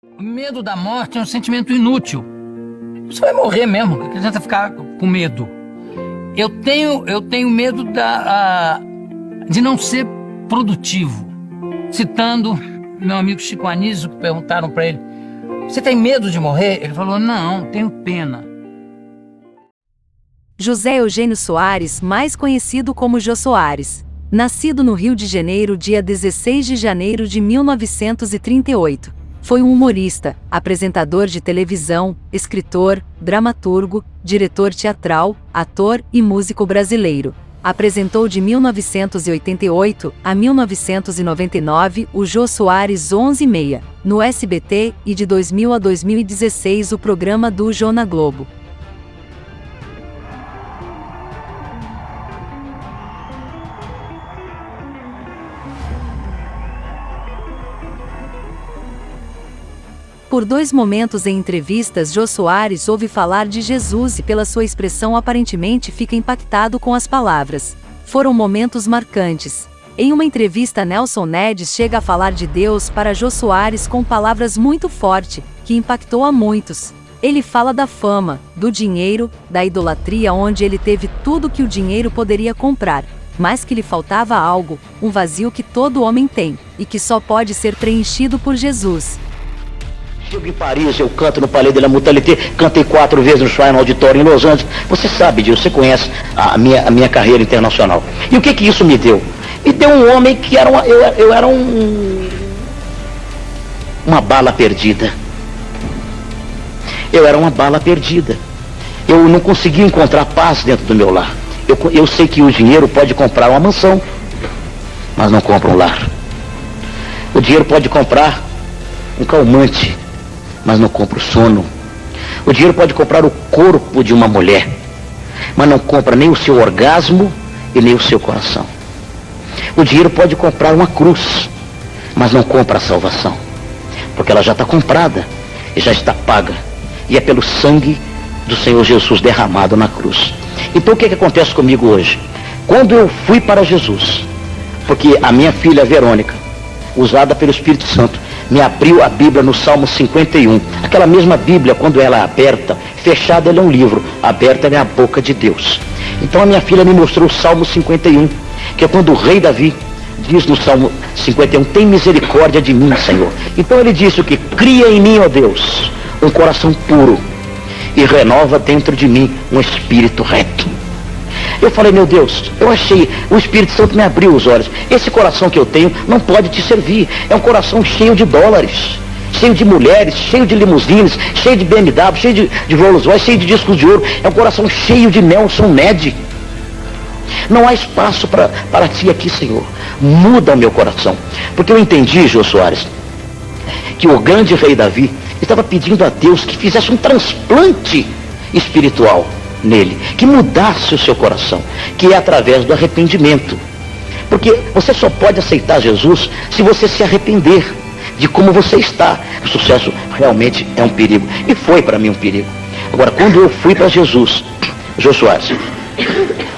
O medo da morte é um sentimento inútil. Você vai morrer mesmo, não adianta ficar com medo. Eu tenho medo de não ser produtivo. Citando meu amigo Chico Anísio, que perguntaram para ele: você tem medo de morrer? Ele falou: não, tenho pena. José Eugênio Soares, mais conhecido como Jô Soares. Nascido no Rio de Janeiro dia 16 de janeiro de 1938. Foi um humorista, apresentador de televisão, escritor, dramaturgo, diretor teatral, ator e músico brasileiro. Apresentou de 1988 a 1999 o Jô Soares 11:30, no SBT, e de 2000 a 2016 o programa do Jô na Globo. Por 2 momentos em entrevistas, Jô Soares ouve falar de Jesus e, pela sua expressão, aparentemente fica impactado com as palavras. Foram momentos marcantes. Em uma entrevista, Nelson Nedes chega a falar de Deus para Jô Soares com palavras muito fortes, que impactou a muitos. Ele fala da fama, do dinheiro, da idolatria, onde ele teve tudo que o dinheiro poderia comprar, mas que lhe faltava algo, um vazio que todo homem tem, e que só pode ser preenchido por Jesus. Chego em Paris, eu canto no Palais de la Mutualité, cantei 4 vezes no Shrine Auditorium em Los Angeles. Você sabe disso, você conhece a minha carreira internacional. E o que isso me deu? Me deu um homem que era eu era uma bala perdida. Eu era uma bala perdida. Eu não conseguia encontrar paz dentro do meu lar. Eu sei que o dinheiro pode comprar uma mansão, mas não compra um lar. O dinheiro pode comprar um calmante, mas não compra o sono. O dinheiro pode comprar o corpo de uma mulher, mas não compra nem o seu orgasmo e nem o seu coração. O dinheiro pode comprar uma cruz, mas não compra a salvação, porque ela já está comprada e já está paga, e é pelo sangue do Senhor Jesus derramado na cruz. Então o que acontece comigo hoje? Quando eu fui para Jesus, porque a minha filha Verônica, usada pelo Espírito Santo, me abriu a Bíblia no Salmo 51. Aquela mesma Bíblia, quando ela é aberta, fechada ela é um livro, aberta ela é a boca de Deus. Então a minha filha me mostrou o Salmo 51, que é quando o rei Davi diz no Salmo 51, tem misericórdia de mim, Senhor. Então ele disse o que? Cria em mim, ó Deus, um coração puro e renova dentro de mim um espírito reto. Eu falei, meu Deus, eu achei, o Espírito Santo me abriu os olhos. Esse coração que eu tenho não pode te servir. É um coração cheio de dólares, cheio de mulheres, cheio de limusines, cheio de BMW, cheio de Rolls Royce, cheio de discos de ouro. É um coração cheio de Nelson Ned. Não há espaço para ti aqui, Senhor. Muda o meu coração. Porque eu entendi, Jô Soares, que o grande rei Davi estava pedindo a Deus que fizesse um transplante espiritual nele, que mudasse o seu coração, que é através do arrependimento. Porque você só pode aceitar Jesus se você se arrepender de como você está. O sucesso realmente é um perigo, e foi para mim um perigo. Agora, quando eu fui para Jesus, Jô Soares,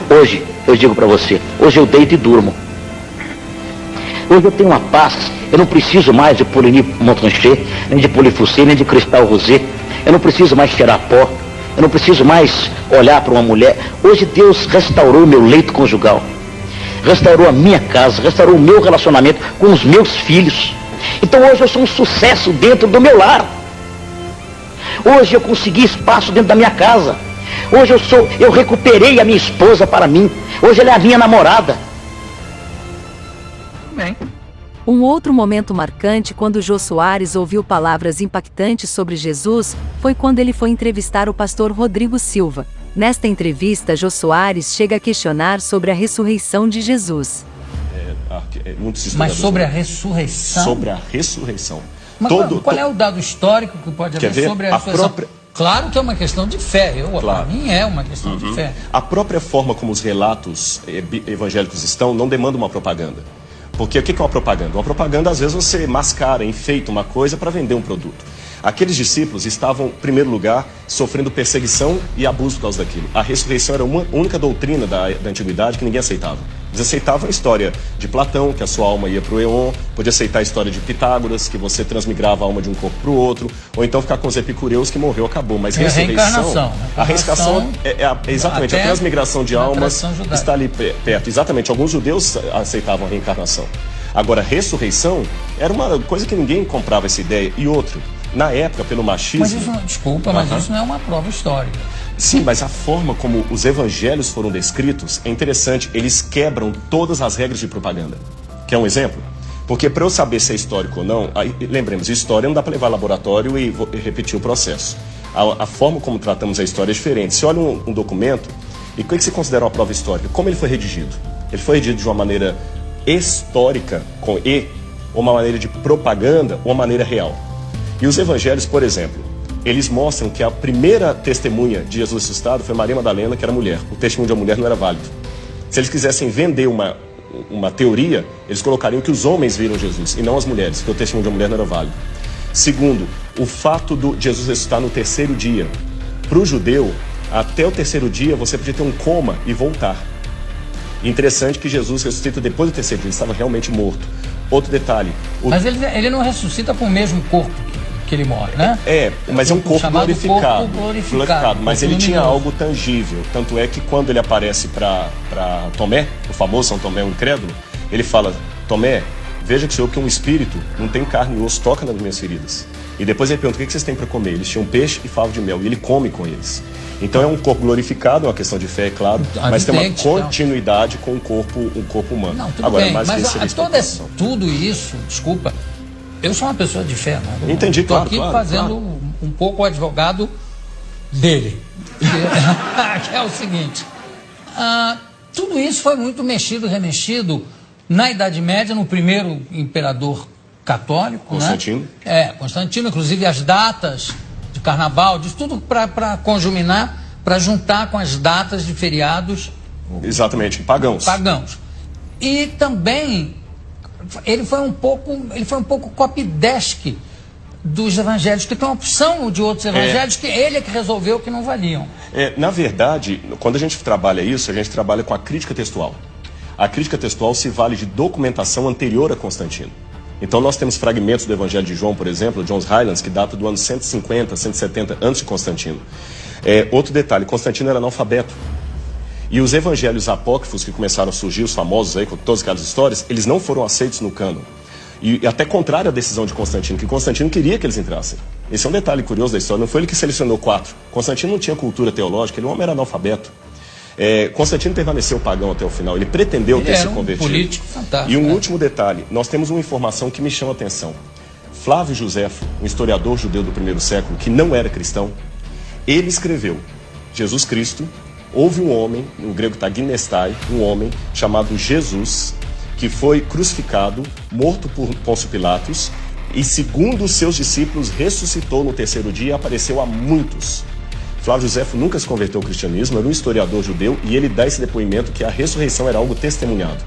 hoje eu digo para você, hoje eu deito e durmo. Hoje eu tenho uma paz. Eu não preciso mais de Pouligny Montrachet, nem de Polifoussé, nem de Cristal Rosé. Eu não preciso mais cheirar pó. Eu não preciso mais olhar para uma mulher. Hoje Deus restaurou o meu leito conjugal, restaurou a minha casa, restaurou o meu relacionamento com os meus filhos. Então hoje eu sou um sucesso dentro do meu lar. Hoje eu consegui espaço dentro da minha casa. Hoje eu recuperei a minha esposa para mim. Hoje ela é a minha namorada. Bem. Um outro momento marcante quando Jô Soares ouviu palavras impactantes sobre Jesus foi quando ele foi entrevistar o pastor Rodrigo Silva. Nesta entrevista, Jô Soares chega a questionar sobre a ressurreição de Jesus. Mas sobre a ressurreição? Sobre a ressurreição. Mas qual é o dado histórico que pode haver sobre a ressurreição? Claro que é uma questão de fé, para mim é uma questão de fé. A própria forma como os relatos evangélicos estão não demanda uma propaganda. Porque o que é uma propaganda? Uma propaganda, às vezes, você mascara, enfeita uma coisa para vender um produto. Aqueles discípulos estavam, em primeiro lugar, sofrendo perseguição e abuso por causa daquilo. A ressurreição era uma única doutrina da antiguidade que ninguém aceitava. Eles aceitavam a história de Platão, que a sua alma ia para o Éon, podia aceitar a história de Pitágoras, que você transmigrava a alma de um corpo para o outro, ou então ficar com os epicureus, que morreu, acabou. Mas a reencarnação. A reencarnação exatamente, a transmigração de almas está ali perto. Exatamente, alguns judeus aceitavam a reencarnação. Agora, a ressurreição era uma coisa que ninguém comprava essa ideia. E outro, na época, pelo machismo... Mas isso, desculpa, mas isso não é uma prova histórica. Sim, mas a forma como os evangelhos foram descritos é interessante. Eles quebram todas as regras de propaganda. Quer um exemplo? Porque para eu saber se é histórico ou não, aí, lembremos, história não dá para levar ao laboratório e repetir o processo. A forma como tratamos a história é diferente. Você olha um documento, e o que você considera uma prova histórica? Como ele foi redigido? Ele foi redigido de uma maneira histórica, com E, ou uma maneira de propaganda, ou uma maneira real. E os evangelhos, por exemplo, eles mostram que a primeira testemunha de Jesus ressuscitado foi Maria Madalena, que era mulher. O testemunho de uma mulher não era válido. Se eles quisessem vender uma teoria, eles colocariam que os homens viram Jesus, e não as mulheres, porque o testemunho de uma mulher não era válido. Segundo, o fato de Jesus ressuscitar no terceiro dia. Para o judeu, até o terceiro dia, você podia ter um coma e voltar. Interessante que Jesus ressuscita depois do terceiro dia, ele estava realmente morto. Outro detalhe... Mas ele não ressuscita com o mesmo corpo que ele morre, né? Mas é um corpo glorificado. Mas ele tinha luminoso. algo tangível. Tanto é que quando ele aparece para Tomé, o famoso São Tomé, o incrédulo, ele fala: Tomé, veja que sou eu que um espírito não tem carne e osso, toca nas minhas feridas. E depois ele pergunta: o que vocês têm para comer? Eles tinham peixe e favo de mel, e ele come com eles. Então é um corpo glorificado, é uma questão de fé, é claro, mas tem uma continuidade com um corpo humano. Não, tudo agora, bem, mais mas tudo isso, desculpa, eu sou uma pessoa de fé, né? Entendi, claro. Estou aqui fazendo um pouco o advogado dele. Que é o seguinte, tudo isso foi muito mexido, remexido na Idade Média, no primeiro imperador católico, Constantino. né? Constantino, inclusive as datas de carnaval, disso tudo para conjuminar, para juntar com as datas de feriados. Exatamente, pagãos. E também ele foi um pouco copydesk dos evangelhos, que tem uma opção de outros evangelhos que ele é que resolveu que não valiam. Na verdade, quando a gente trabalha isso, a gente trabalha com a crítica textual. A crítica textual se vale de documentação anterior a Constantino. Então nós temos fragmentos do Evangelho de João, por exemplo, John's Highlands, que data do ano 150, 170 antes de Constantino. Outro detalhe, Constantino era analfabeto. E os evangelhos apócrifos que começaram a surgir, os famosos aí, com todas aquelas histórias, eles não foram aceitos no cânon. E até contrário à decisão de Constantino, que Constantino queria que eles entrassem. Esse é um detalhe curioso da história, não foi ele que selecionou 4. Constantino não tinha cultura teológica, ele era analfabeto. Constantino permaneceu pagão até o final, ele pretendeu ter se convertido. Um político fantástico. E um último detalhe, nós temos uma informação que me chama a atenção. Flávio Josefo, um historiador judeu do primeiro século, que não era cristão, ele escreveu: Jesus Cristo, houve um homem, no grego está ginestai, um homem chamado Jesus, que foi crucificado, morto por Pôncio Pilatos, e segundo os seus discípulos ressuscitou no terceiro dia e apareceu a muitos. Flávio Josefo nunca se converteu ao cristianismo, era um historiador judeu, e ele dá esse depoimento que a ressurreição era algo testemunhado.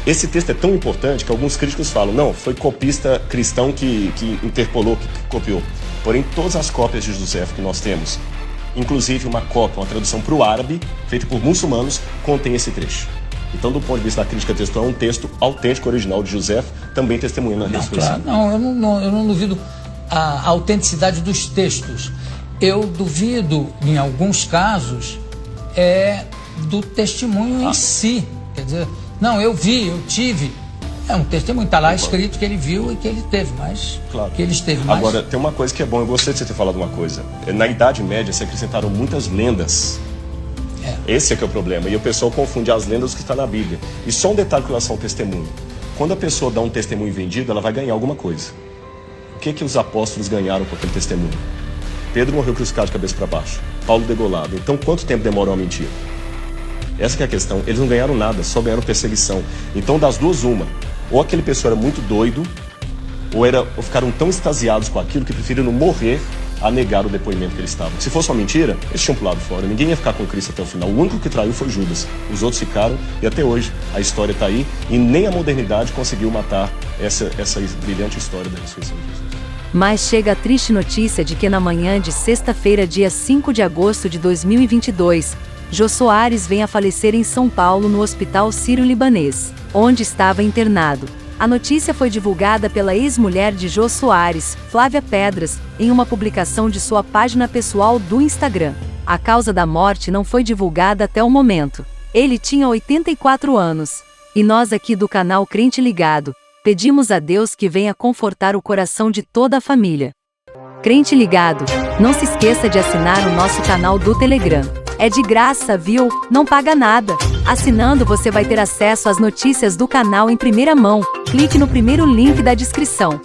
Esse texto é tão importante que alguns críticos falam: não, foi copista cristão que interpolou, que copiou. Porém, todas as cópias de Josefo que nós temos, inclusive uma cópia, uma tradução para o árabe, feita por muçulmanos, contém esse trecho. Então, do ponto de vista da crítica textual, é um texto autêntico, original de Josefo, também testemunhando a ressurreição. Claro, eu não duvido a autenticidade dos textos. Eu duvido, em alguns casos, do testemunho em si. Quer dizer, não, eu vi, eu tive. É um testemunho, está lá escrito que ele viu e que ele teve, mas claro. Que ele esteve mais. Agora, tem uma coisa que é bom, eu gostei de você ter falado uma coisa. Na Idade Média se acrescentaram muitas lendas. Esse é que é o problema. E o pessoal confunde as lendas com o que está na Bíblia. E só um detalhe com relação ao testemunho. Quando a pessoa dá um testemunho vendido, ela vai ganhar alguma coisa. O que os apóstolos ganharam com aquele testemunho? Pedro morreu crucificado de cabeça para baixo. Paulo degolado. Então, quanto tempo demorou a mentira? Essa que é a questão. Eles não ganharam nada, só ganharam perseguição. Então, das duas, uma. Ou aquele pessoa era muito doido, ou ficaram tão extasiados com aquilo que preferiram morrer a negar o depoimento que eles estavam. Se fosse uma mentira, eles tinham pulado fora. Ninguém ia ficar com Cristo até o final. O único que traiu foi Judas. Os outros ficaram, e até hoje a história está aí, e nem a modernidade conseguiu matar essa brilhante história da ressurreição de Jesus. Mas chega a triste notícia de que na manhã de sexta-feira, dia 5 de agosto de 2022, Jô Soares vem a falecer em São Paulo no Hospital Sírio-Libanês, onde estava internado. A notícia foi divulgada pela ex-mulher de Jô Soares, Flávia Pedras, em uma publicação de sua página pessoal do Instagram. A causa da morte não foi divulgada até o momento. Ele tinha 84 anos. E nós aqui do canal Crente Ligado, pedimos a Deus que venha confortar o coração de toda a família. Crente Ligado, não se esqueça de assinar o nosso canal do Telegram. É de graça, viu? Não paga nada. Assinando você vai ter acesso às notícias do canal em primeira mão. Clique no primeiro link da descrição.